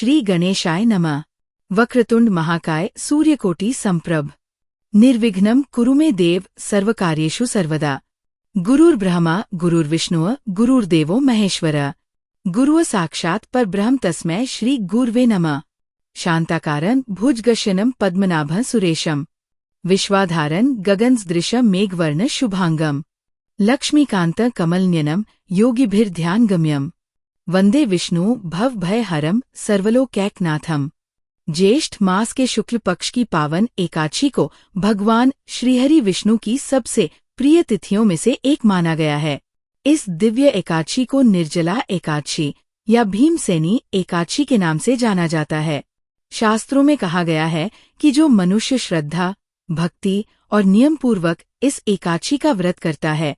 श्री गणेशाय नमः। वक्रतुंड महाकाय सूर्यकोटि संप्रभ। निर्विघ्नं कुरु मे देव सर्वकार्येषु सर्वदा। गुरुर्ब्रह्मा गुरुर्विष्णुः गुरुर्देवो महेश्वरः। गुरुः साक्षात् परब्रह्म तस्मै श्री गुरवे नमः। शांताकारं भुजगशयनं पद्मनाभं सुरेशं। विश्वाधारं गगनसदृशं मेघवर्ण शुभांगम। लक्ष्मीकान्तं कमलनयनं योगिभिर्ध्यानगम्यं। वंदे विष्णु भवभयहरं सर्वलोकैकनाथं। ज्येष्ठ मास के शुक्ल पक्ष की पावन एकादशी को भगवान श्रीहरि विष्णु की सबसे प्रिय तिथियों में से एक माना गया है। इस दिव्य एकादशी को निर्जला एकादशी या भीमसेनी एकादशी के नाम से जाना जाता है। शास्त्रों में कहा गया है कि जो मनुष्य श्रद्धा, भक्ति और नियम पूर्वक इस एकादशी का व्रत करता है,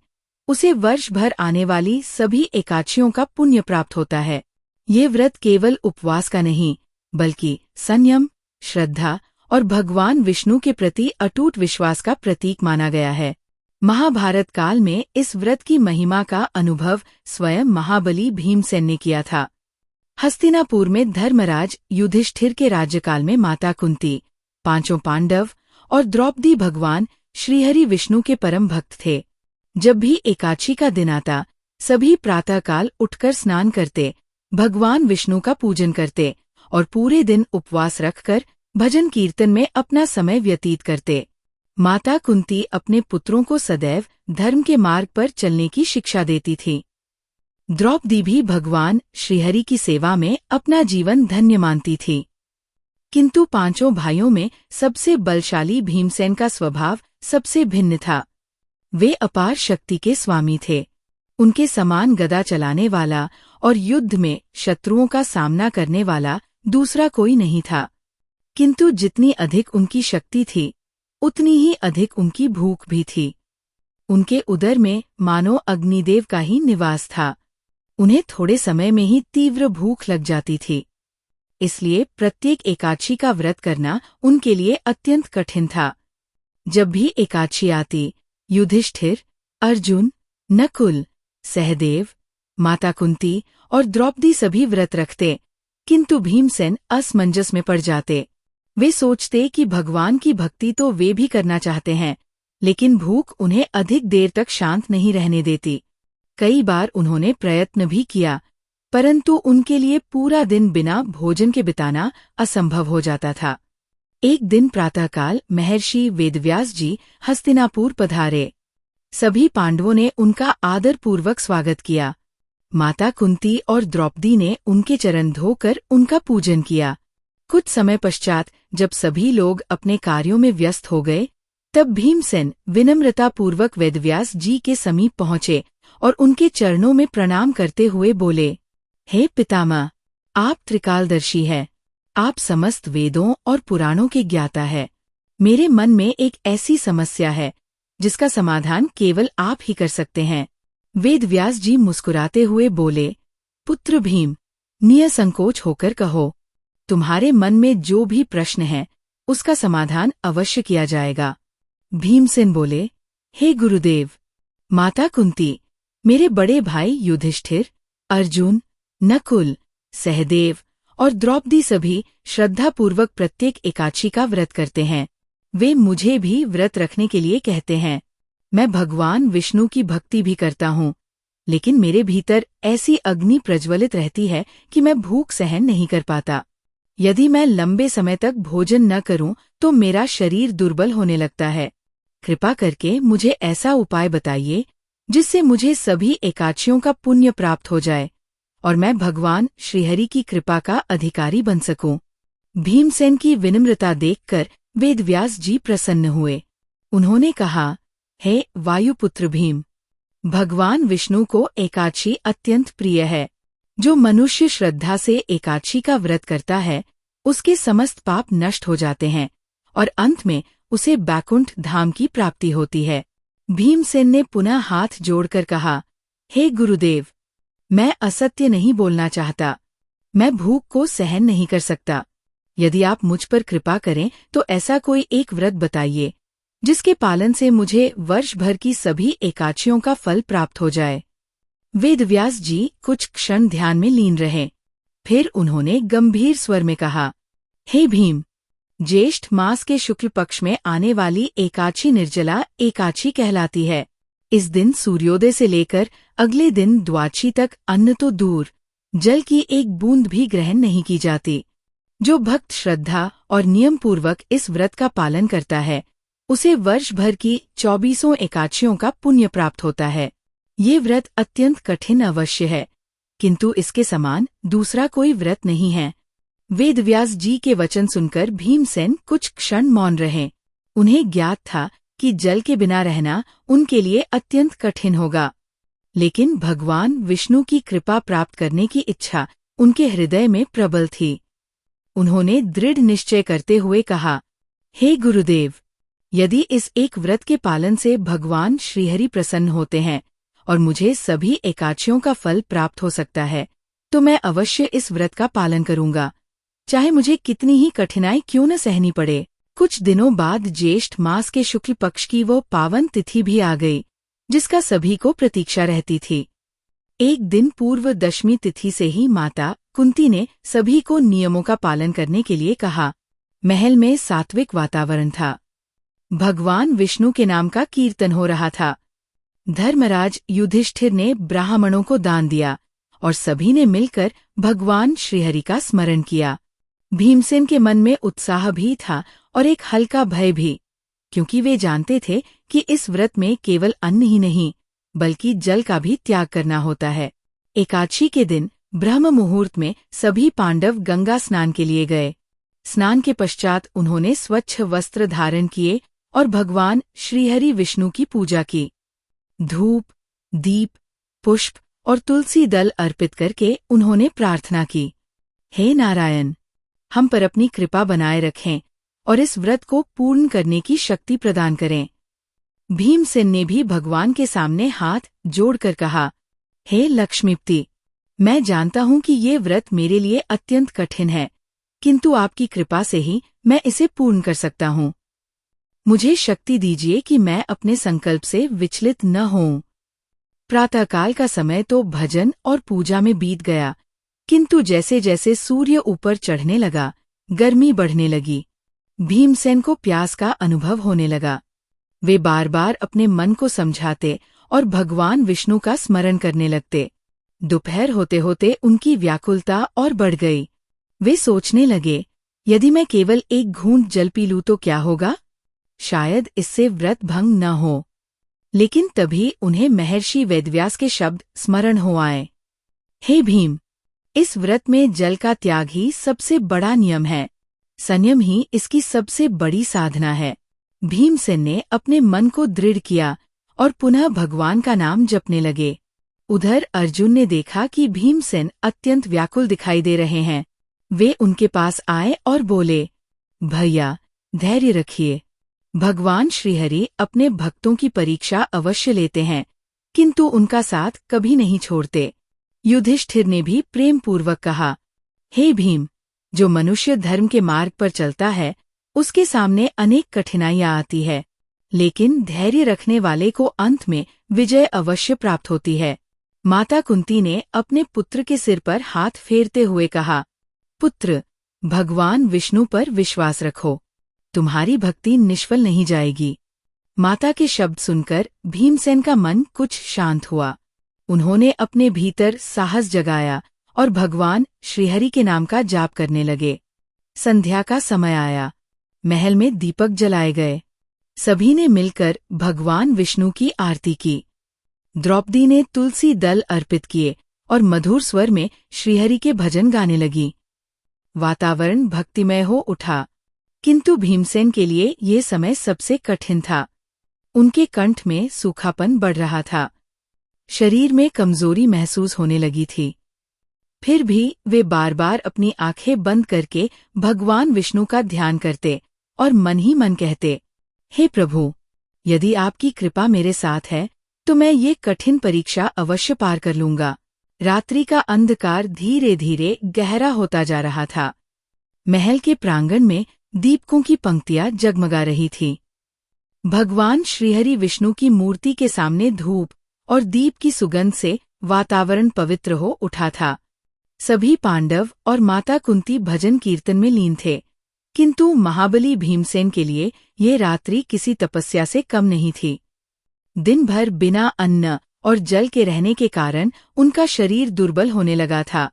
उसे वर्ष भर आने वाली सभी एकादशियों का पुण्य प्राप्त होता है। ये व्रत केवल उपवास का नहीं, बल्कि संयम, श्रद्धा और भगवान विष्णु के प्रति अटूट विश्वास का प्रतीक माना गया है। महाभारत काल में इस व्रत की महिमा का अनुभव स्वयं महाबली भीमसेन ने किया था। हस्तिनापुर में धर्मराज युधिष्ठिर के राज्यकाल में माता कुंती, पांचों पांडव और द्रौपदी भगवान श्रीहरि विष्णु के परम भक्त थे। जब भी एकादशी का दिन आता, सभी प्रातःकाल उठकर स्नान करते, भगवान विष्णु का पूजन करते और पूरे दिन उपवास रखकर भजन कीर्तन में अपना समय व्यतीत करते। माता कुंती अपने पुत्रों को सदैव धर्म के मार्ग पर चलने की शिक्षा देती थी। द्रौपदी भी भगवान श्रीहरि की सेवा में अपना जीवन धन्य मानती थी। किंतु पांचों भाइयों में सबसे बलशाली भीमसेन का स्वभाव सबसे भिन्न था। वे अपार शक्ति के स्वामी थे। उनके समान गदा चलाने वाला और युद्ध में शत्रुओं का सामना करने वाला दूसरा कोई नहीं था। किंतु जितनी अधिक उनकी शक्ति थी, उतनी ही अधिक उनकी भूख भी थी। उनके उदर में मानो अग्निदेव का ही निवास था। उन्हें थोड़े समय में ही तीव्र भूख लग जाती थी। इसलिए प्रत्येक एकादशी का व्रत करना उनके लिए अत्यंत कठिन था। जब भी एकादशी आती, युधिष्ठिर, अर्जुन, नकुल, सहदेव, माता कुंती और द्रौपदी सभी व्रत रखते, किंतु भीमसेन असमंजस में पड़ जाते। वे सोचते कि भगवान की भक्ति तो वे भी करना चाहते हैं, लेकिन भूख उन्हें अधिक देर तक शांत नहीं रहने देती। कई बार उन्होंने प्रयत्न भी किया, परंतु उनके लिए पूरा दिन बिना भोजन के बिताना असंभव हो जाता था। एक दिन प्रातःकाल महर्षि वेदव्यास जी हस्तिनापुर पधारे। सभी पांडवों ने उनका आदरपूर्वक स्वागत किया। माता कुंती और द्रौपदी ने उनके चरण धोकर उनका पूजन किया। कुछ समय पश्चात जब सभी लोग अपने कार्यों में व्यस्त हो गए, तब भीमसेन विनम्रतापूर्वक वेदव्यास जी के समीप पहुंचे और उनके चरणों में प्रणाम करते हुए बोले, हे पितामह, आप त्रिकालदर्शी है। आप समस्त वेदों और पुराणों के ज्ञाता है। मेरे मन में एक ऐसी समस्या है जिसका समाधान केवल आप ही कर सकते हैं। वेदव्यास जी मुस्कुराते हुए बोले, पुत्र भीम, निसंकोच होकर कहो। तुम्हारे मन में जो भी प्रश्न है, उसका समाधान अवश्य किया जाएगा। भीमसेन बोले, हे गुरुदेव, माता कुंती, मेरे बड़े भाई युधिष्ठिर, अर्जुन, नकुल, सहदेव और द्रौपदी सभी श्रद्धापूर्वक प्रत्येक एकादशी का व्रत करते हैं। वे मुझे भी व्रत रखने के लिए कहते हैं। मैं भगवान विष्णु की भक्ति भी करता हूँ, लेकिन मेरे भीतर ऐसी अग्नि प्रज्वलित रहती है कि मैं भूख सहन नहीं कर पाता। यदि मैं लंबे समय तक भोजन न करूं तो मेरा शरीर दुर्बल होने लगता है। कृपा करके मुझे ऐसा उपाय बताइए जिससे मुझे सभी एकादशियों का पुण्य प्राप्त हो जाए और मैं भगवान श्रीहरि की कृपा का अधिकारी बन सकूं। भीमसेन की विनम्रता देखकर वेदव्यास जी प्रसन्न हुए। उन्होंने कहा, हे वायुपुत्र भीम, भगवान विष्णु को एकादशी अत्यंत प्रिय है। जो मनुष्य श्रद्धा से एकादशी का व्रत करता है, उसके समस्त पाप नष्ट हो जाते हैं और अंत में उसे बैकुंठ धाम की प्राप्ति होती है। भीमसेन ने पुनः हाथ जोड़कर कहा, हे गुरुदेव, मैं असत्य नहीं बोलना चाहता। मैं भूख को सहन नहीं कर सकता। यदि आप मुझ पर कृपा करें तो ऐसा कोई एक व्रत बताइए जिसके पालन से मुझे वर्ष भर की सभी एकादशियों का फल प्राप्त हो जाए। वेदव्यास जी कुछ क्षण ध्यान में लीन रहे। फिर उन्होंने गंभीर स्वर में कहा, हे भीम, ज्येष्ठ मास के शुक्ल पक्ष में आने वाली एकादशी निर्जला एकादशी कहलाती है। इस दिन सूर्योदय से लेकर अगले दिन द्वादशी तक अन्न तो दूर, जल की एक बूंद भी ग्रहण नहीं की जाती। जो भक्त श्रद्धा और नियम पूर्वक इस व्रत का पालन करता है, उसे वर्ष भर की 24 एकादशियों का पुण्य प्राप्त होता है। ये व्रत अत्यंत कठिन अवश्य है, किंतु इसके समान दूसरा कोई व्रत नहीं है। वेदव्यास जी के वचन सुनकर भीमसेन कुछ क्षण मौन रहे। उन्हें ज्ञात था कि जल के बिना रहना उनके लिए अत्यंत कठिन होगा, लेकिन भगवान विष्णु की कृपा प्राप्त करने की इच्छा उनके हृदय में प्रबल थी। उन्होंने दृढ़ निश्चय करते हुए कहा, हे गुरुदेव, यदि इस एक व्रत के पालन से भगवान श्रीहरि प्रसन्न होते हैं और मुझे सभी एकादशियों का फल प्राप्त हो सकता है, तो मैं अवश्य इस व्रत का पालन करूंगा, चाहे मुझे कितनी ही कठिनाई क्यों न सहनी पड़े। कुछ दिनों बाद ज्येष्ठ मास के शुक्ल पक्ष की वो पावन तिथि भी आ गई, जिसका सभी को प्रतीक्षा रहती थी। एक दिन पूर्व दशमी तिथि से ही माता कुंती ने सभी को नियमों का पालन करने के लिए कहा। महल में सात्विक वातावरण था। भगवान विष्णु के नाम का कीर्तन हो रहा था। धर्मराज युधिष्ठिर ने ब्राह्मणों को दान दिया और सभी ने मिलकर भगवान श्रीहरि का स्मरण किया। भीमसेन के मन में उत्साह भी था और एक हल्का भय भी, क्योंकि वे जानते थे कि इस व्रत में केवल अन्न ही नहीं, बल्कि जल का भी त्याग करना होता है। एकादशी के दिन ब्रह्म मुहूर्त में सभी पांडव गंगा स्नान के लिए गए। स्नान के पश्चात उन्होंने स्वच्छ वस्त्र धारण किए और भगवान श्रीहरि विष्णु की पूजा की। धूप, दीप, पुष्प और तुलसी दल अर्पित करके उन्होंने प्रार्थना की, हे नारायण, हम पर अपनी कृपा बनाए रखें और इस व्रत को पूर्ण करने की शक्ति प्रदान करें। भीमसेन ने भी भगवान के सामने हाथ जोड़कर कहा, हे लक्ष्मीपति, मैं जानता हूं कि ये व्रत मेरे लिए अत्यंत कठिन है, किंतु आपकी कृपा से ही मैं इसे पूर्ण कर सकता हूं। मुझे शक्ति दीजिए कि मैं अपने संकल्प से विचलित न होऊं। प्रातःकाल का समय तो भजन और पूजा में बीत गया, किंतु जैसे जैसे सूर्य ऊपर चढ़ने लगा, गर्मी बढ़ने लगी। भीमसेन को प्यास का अनुभव होने लगा। वे बार बार अपने मन को समझाते और भगवान विष्णु का स्मरण करने लगते। दोपहर होते होते उनकी व्याकुलता और बढ़ गई। वे सोचने लगे, यदि मैं केवल एक घूंट जल पी लूं तो क्या होगा? शायद इससे व्रत भंग न हो। लेकिन तभी उन्हें महर्षि वेदव्यास के शब्द स्मरण हो आए, हे भीम, इस व्रत में जल का त्याग ही सबसे बड़ा नियम है। संयम ही इसकी सबसे बड़ी साधना है। भीमसेन ने अपने मन को दृढ़ किया और पुनः भगवान का नाम जपने लगे। उधर अर्जुन ने देखा कि भीमसेन अत्यंत व्याकुल दिखाई दे रहे हैं। वे उनके पास आए और बोले, भैया, धैर्य रखिए। भगवान श्रीहरि अपने भक्तों की परीक्षा अवश्य लेते हैं, किंतु उनका साथ कभी नहीं छोड़ते। युधिष्ठिर ने भी प्रेम पूर्वक कहा, हे भीम, जो मनुष्य धर्म के मार्ग पर चलता है, उसके सामने अनेक कठिनाइयां आती है, लेकिन धैर्य रखने वाले को अंत में विजय अवश्य प्राप्त होती है। माता कुंती ने अपने पुत्र के सिर पर हाथ फेरते हुए कहा, पुत्र, भगवान विष्णु पर विश्वास रखो, तुम्हारी भक्ति निष्फल नहीं जाएगी। माता के शब्द सुनकर भीमसेन का मन कुछ शांत हुआ। उन्होंने अपने भीतर साहस जगाया और भगवान श्रीहरि के नाम का जाप करने लगे। संध्या का समय आया। महल में दीपक जलाए गए। सभी ने मिलकर भगवान विष्णु की आरती की। द्रौपदी ने तुलसी दल अर्पित किए और मधुर स्वर में श्रीहरि के भजन गाने लगी। वातावरण भक्तिमय हो उठा, किंतु भीमसेन के लिए ये समय सबसे कठिन था। उनके कंठ में सूखापन बढ़ रहा था। शरीर में कमजोरी महसूस होने लगी थी। फिर भी वे बार बार अपनी आंखें बंद करके भगवान विष्णु का ध्यान करते और मन ही मन कहते, हे प्रभु, यदि आपकी कृपा मेरे साथ है तो मैं ये कठिन परीक्षा अवश्य पार कर लूंगा। रात्रि का अंधकार धीरे धीरे गहरा होता जा रहा था। महल के प्रांगण में दीपकों की पंक्तियां जगमगा रही थी। भगवान श्रीहरि विष्णु की मूर्ति के सामने धूप और दीप की सुगंध से वातावरण पवित्र हो उठा था। सभी पांडव और माता कुंती भजन कीर्तन में लीन थे, किंतु महाबली भीमसेन के लिए ये रात्रि किसी तपस्या से कम नहीं थी। दिन भर बिना अन्न और जल के रहने के कारण उनका शरीर दुर्बल होने लगा था।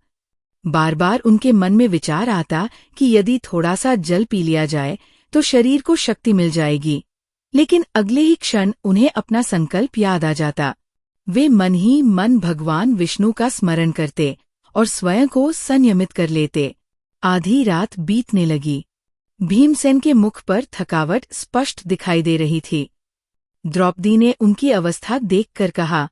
बार बार उनके मन में विचार आता कि यदि थोड़ा सा जल पी लिया जाए तो शरीर को शक्ति मिल जाएगी, लेकिन अगले ही क्षण उन्हें अपना संकल्प याद आ जाता। वे मन ही मन भगवान विष्णु का स्मरण करते और स्वयं को संयमित कर लेते। आधी रात बीतने लगी। भीमसेन के मुख पर थकावट स्पष्ट दिखाई दे रही थी। द्रौपदी ने उनकी अवस्था देखकर कहा,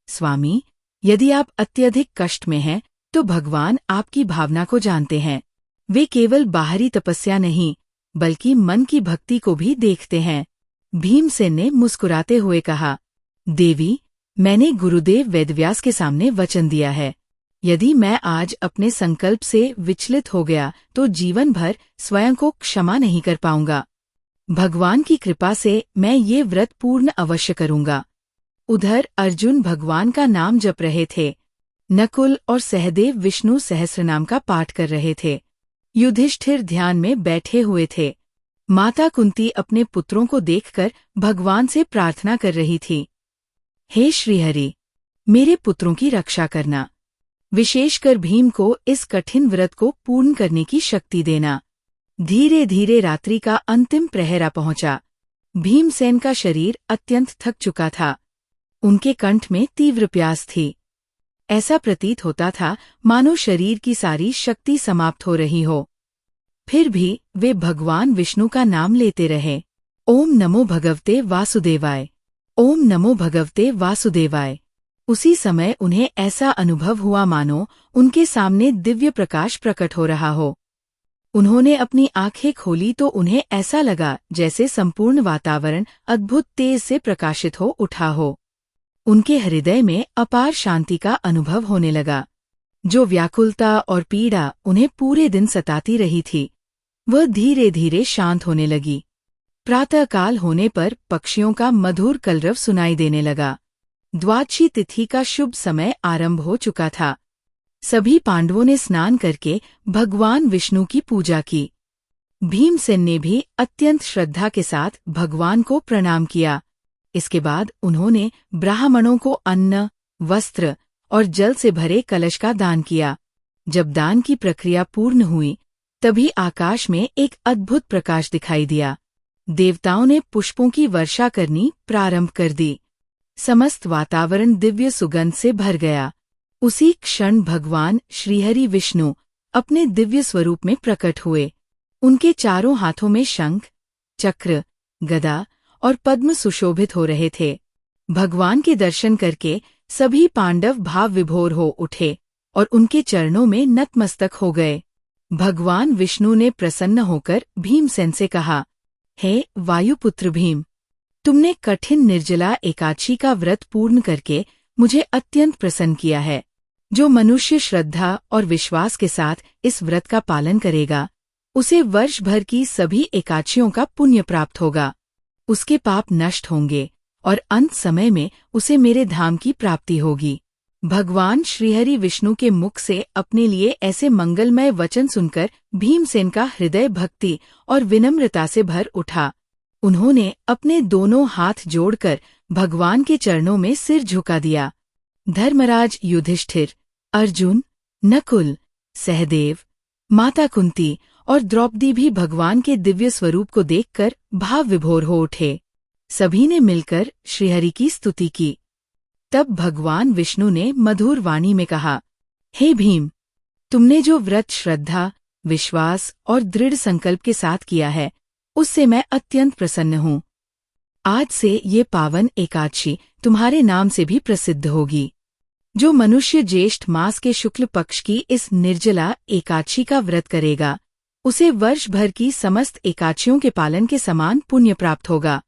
स्वामी, यदि आप अत्यधिक कष्ट में हैं तो भगवान आपकी भावना को जानते हैं। वे केवल बाहरी तपस्या नहीं बल्कि मन की भक्ति को भी देखते हैं। भीमसेन ने मुस्कुराते हुए कहा, देवी, मैंने गुरुदेव वेदव्यास के सामने वचन दिया है, यदि मैं आज अपने संकल्प से विचलित हो गया तो जीवन भर स्वयं को क्षमा नहीं कर पाऊंगा। भगवान की कृपा से मैं ये व्रत पूर्ण अवश्य करूंगा। उधर अर्जुन भगवान का नाम जप रहे थे। नकुल और सहदेव विष्णु सहस्रनाम का पाठ कर रहे थे। युधिष्ठिर ध्यान में बैठे हुए थे। माता कुंती अपने पुत्रों को देखकर भगवान से प्रार्थना कर रही थी, हे श्रीहरि, मेरे पुत्रों की रक्षा करना। विशेषकर भीम को इस कठिन व्रत को पूर्ण करने की शक्ति देना। धीरे धीरे रात्रि का अंतिम प्रहर आ पहुंचा। भीमसेन का शरीर अत्यंत थक चुका था। उनके कंठ में तीव्र प्यास थी। ऐसा प्रतीत होता था मानो शरीर की सारी शक्ति समाप्त हो रही हो। फिर भी वे भगवान विष्णु का नाम लेते रहे। ओम नमो भगवते वासुदेवाय, ओम नमो भगवते वासुदेवाय। उसी समय उन्हें ऐसा अनुभव हुआ मानो उनके सामने दिव्य प्रकाश प्रकट हो रहा हो। उन्होंने अपनी आंखें खोली तो उन्हें ऐसा लगा जैसे संपूर्ण वातावरण अद्भुत तेज से प्रकाशित हो उठा हो। उनके हृदय में अपार शांति का अनुभव होने लगा। जो व्याकुलता और पीड़ा उन्हें पूरे दिन सताती रही थी, वह धीरे धीरे शांत होने लगी। प्रातःकाल होने पर पक्षियों का मधुर कलरव सुनाई देने लगा। द्वादशी तिथि का शुभ समय आरंभ हो चुका था। सभी पांडवों ने स्नान करके भगवान विष्णु की पूजा की। भीमसेन ने भी अत्यंत श्रद्धा के साथ भगवान को प्रणाम किया। इसके बाद उन्होंने ब्राह्मणों को अन्न, वस्त्र और जल से भरे कलश का दान किया। जब दान की प्रक्रिया पूर्ण हुई, तभी आकाश में एक अद्भुत प्रकाश दिखाई दिया। देवताओं ने पुष्पों की वर्षा करनी प्रारंभ कर दी। समस्त वातावरण दिव्य सुगंध से भर गया। उसी क्षण भगवान श्रीहरि विष्णु अपने दिव्य स्वरूप में प्रकट हुए। उनके चारों हाथों में शंख, चक्र, गदा और पद्म सुशोभित हो रहे थे। भगवान के दर्शन करके सभी पांडव भाव विभोर हो उठे और उनके चरणों में नतमस्तक हो गए। भगवान विष्णु ने प्रसन्न होकर भीमसेन से कहा, हे वायुपुत्र भीम, तुमने कठिन निर्जला एकादशी का व्रत पूर्ण करके मुझे अत्यंत प्रसन्न किया है। जो मनुष्य श्रद्धा और विश्वास के साथ इस व्रत का पालन करेगा, उसे वर्ष भर की सभी एकादशियों का पुण्य प्राप्त होगा। उसके पाप नष्ट होंगे और अंत समय में उसे मेरे धाम की प्राप्ति होगी। भगवान श्रीहरि विष्णु के मुख से अपने लिए ऐसे मंगलमय वचन सुनकर भीमसेन का हृदय भक्ति और विनम्रता से भर उठा। उन्होंने अपने दोनों हाथ जोड़कर भगवान के चरणों में सिर झुका दिया। धर्मराज युधिष्ठिर, अर्जुन, नकुल, सहदेव, माता कुंती और द्रौपदी भी भगवान के दिव्य स्वरूप को देखकर भाव विभोर हो उठे। सभी ने मिलकर श्रीहरि की स्तुति की। तब भगवान विष्णु ने मधुर वाणी में कहा, हे भीम, तुमने जो व्रत श्रद्धा, विश्वास और दृढ़ संकल्प के साथ किया है, उससे मैं अत्यंत प्रसन्न हूँ। आज से ये पावन एकादशी तुम्हारे नाम से भी प्रसिद्ध होगी। जो मनुष्य ज्येष्ठ मास के शुक्ल पक्ष की इस निर्जला एकादशी का व्रत करेगा, उसे वर्ष भर की समस्त एकादशियों के पालन के समान पुण्य प्राप्त होगा।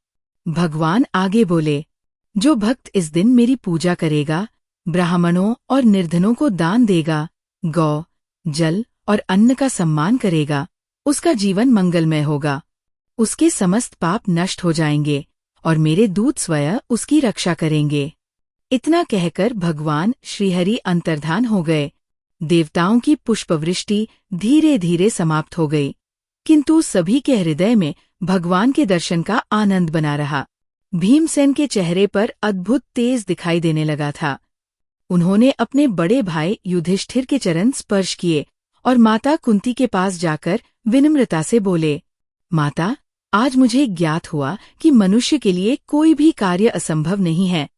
भगवान आगे बोले, जो भक्त इस दिन मेरी पूजा करेगा, ब्राह्मणों और निर्धनों को दान देगा, गौ, जल और अन्न का सम्मान करेगा, उसका जीवन मंगलमय होगा। उसके समस्त पाप नष्ट हो जाएंगे और मेरे दूत स्वयं उसकी रक्षा करेंगे। इतना कहकर भगवान श्रीहरि अंतर्धान हो गए। देवताओं की पुष्पवृष्टि धीरे धीरे समाप्त हो गई, किंतु सभी के हृदय में भगवान के दर्शन का आनंद बना रहा। भीमसेन के चेहरे पर अद्भुत तेज दिखाई देने लगा था। उन्होंने अपने बड़े भाई युधिष्ठिर के चरण स्पर्श किए और माता कुंती के पास जाकर विनम्रता से बोले, माता, आज मुझे ज्ञात हुआ कि मनुष्य के लिए कोई भी कार्य असंभव नहीं है,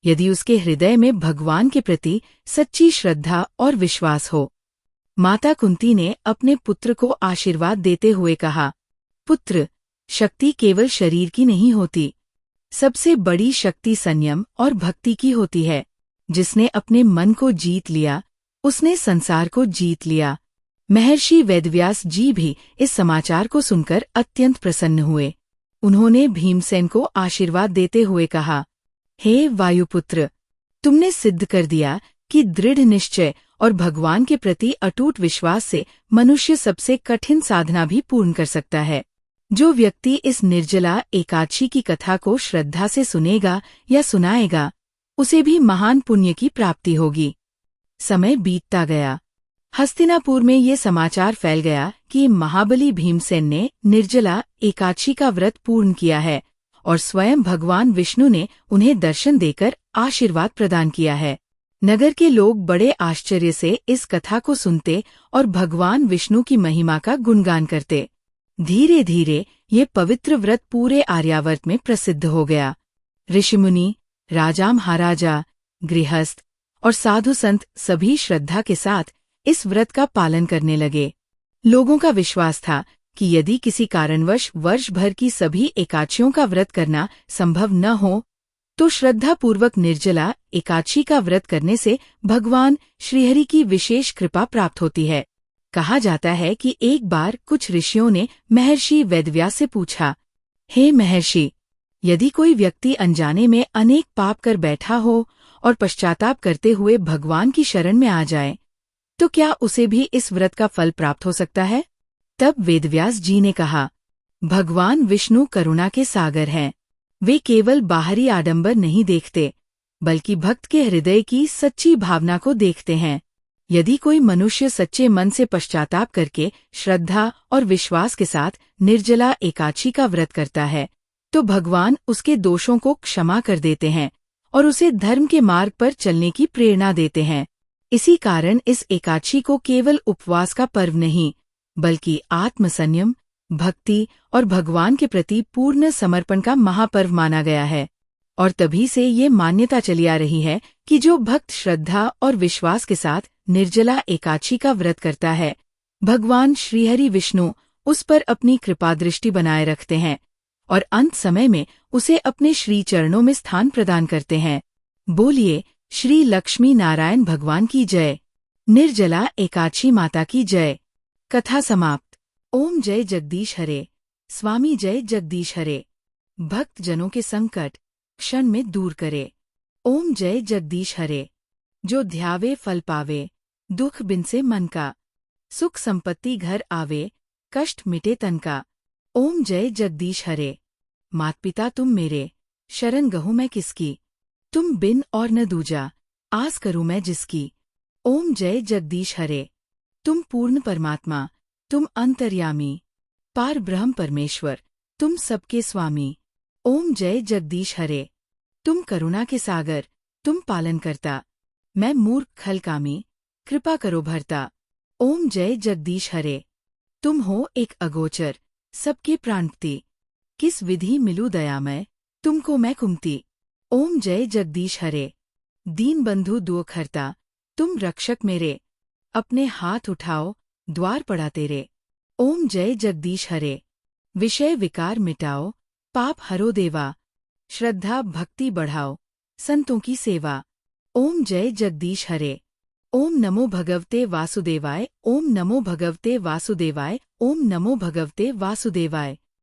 यदि उसके हृदय में भगवान के प्रति सच्ची श्रद्धा और विश्वास हो। माता कुंती ने अपने पुत्र को आशीर्वाद देते हुए कहा, पुत्र, शक्ति केवल शरीर की नहीं होती। सबसे बड़ी शक्ति संयम और भक्ति की होती है। जिसने अपने मन को जीत लिया, उसने संसार को जीत लिया। महर्षि वेदव्यास जी भी इस समाचार को सुनकर अत्यंत प्रसन्न हुए। उन्होंने भीमसेन को आशीर्वाद देते हुए कहा, हे वायुपुत्र, तुमने सिद्ध कर दिया कि दृढ़ निश्चय और भगवान के प्रति अटूट विश्वास से मनुष्य सबसे कठिन साधना भी पूर्ण कर सकता है। जो व्यक्ति इस निर्जला एकादशी की कथा को श्रद्धा से सुनेगा या सुनाएगा, उसे भी महान पुण्य की प्राप्ति होगी। समय बीतता गया। हस्तिनापुर में ये समाचार फैल गया कि महाबली भीमसेन ने निर्जला एकादशी का व्रत पूर्ण किया है और स्वयं भगवान विष्णु ने उन्हें दर्शन देकर आशीर्वाद प्रदान किया है। नगर के लोग बड़े आश्चर्य से इस कथा को सुनते और भगवान विष्णु की महिमा का गुणगान करते। धीरे धीरे ये पवित्र व्रत पूरे आर्यावर्त में प्रसिद्ध हो गया। ऋषिमुनि, राजा महाराजा, गृहस्थ और साधु संत सभी श्रद्धा के साथ इस व्रत का पालन करने लगे। लोगों का विश्वास था कि यदि किसी कारणवश वर्ष भर की सभी एकादशियों का व्रत करना संभव न हो, तो श्रद्धापूर्वक निर्जला एकादशी का व्रत करने से भगवान श्रीहरि की विशेष कृपा प्राप्त होती है। कहा जाता है कि एक बार कुछ ऋषियों ने महर्षि वेदव्यास से पूछा, हे महर्षि, यदि कोई व्यक्ति अनजाने में अनेक पाप कर बैठा हो और पश्चाताप करते हुए भगवान की शरण में आ जाए, तो क्या उसे भी इस व्रत का फल प्राप्त हो सकता है? तब वेदव्यास जी ने कहा, भगवान विष्णु करुणा के सागर हैं। वे केवल बाहरी आडंबर नहीं देखते, बल्कि भक्त के हृदय की सच्ची भावना को देखते हैं। यदि कोई मनुष्य सच्चे मन से पश्चाताप करके श्रद्धा और विश्वास के साथ निर्जला एकादशी का व्रत करता है, तो भगवान उसके दोषों को क्षमा कर देते हैं और उसे धर्म के मार्ग पर चलने की प्रेरणा देते हैं। इसी कारण इस एकादशी को केवल उपवास का पर्व नहीं, बल्कि आत्मसंयम, भक्ति और भगवान के प्रति पूर्ण समर्पण का महापर्व माना गया है। और तभी से ये मान्यता चली आ रही है कि जो भक्त श्रद्धा और विश्वास के साथ निर्जला एकादशी का व्रत करता है, भगवान श्रीहरि विष्णु उस पर अपनी कृपा दृष्टि बनाए रखते हैं और अंत समय में उसे अपने श्री चरणों में स्थान प्रदान करते हैं। बोलिए श्री लक्ष्मी नारायण भगवान की जय। निर्जला एकादशी माता की जय। कथा समाप्त। ओम जय जगदीश हरे। स्वामी जय जगदीश हरे। भक्त जनों के संकट क्षण में दूर करे। ओम जय जगदीश हरे। जो ध्यावे फल पावे, दुख बिन से मन का, सुख संपत्ति घर आवे, कष्ट मिटे तन का। ओम जय जगदीश हरे। मात पिता तुम मेरे, शरण गहूँ मैं किसकी, तुम बिन और न दूजा, आस करूँ मैं जिसकी। ओम जय जगदीश हरे। तुम पूर्ण परमात्मा, तुम अंतर्यामी, पार ब्रह्म परमेश्वर, तुम सबके स्वामी। ओम जय जगदीश हरे। तुम करुणा के सागर, तुम पालन करता, मैं मूर्ख खलकामी, कृपा करो भरता। ओम जय जगदीश हरे। तुम हो एक अगोचर, सबके प्राणपति, किस विधि मिलूं दयामय, तुमको मैं कुमति। ओम जय जगदीश हरे। दीन बंधु दुख हरता, तुम रक्षक मेरे, अपने हाथ उठाओ, द्वार पड़ा तेरे। ओम जय जगदीश हरे। विषय विकार मिटाओ, पाप हरो देवा, श्रद्धा भक्ति बढ़ाओ, संतों की सेवा। ओम जय जगदीश हरे। ओम नमो भगवते वासुदेवाय। ओम नमो भगवते वासुदेवाय। ओम नमो भगवते वासुदेवाय।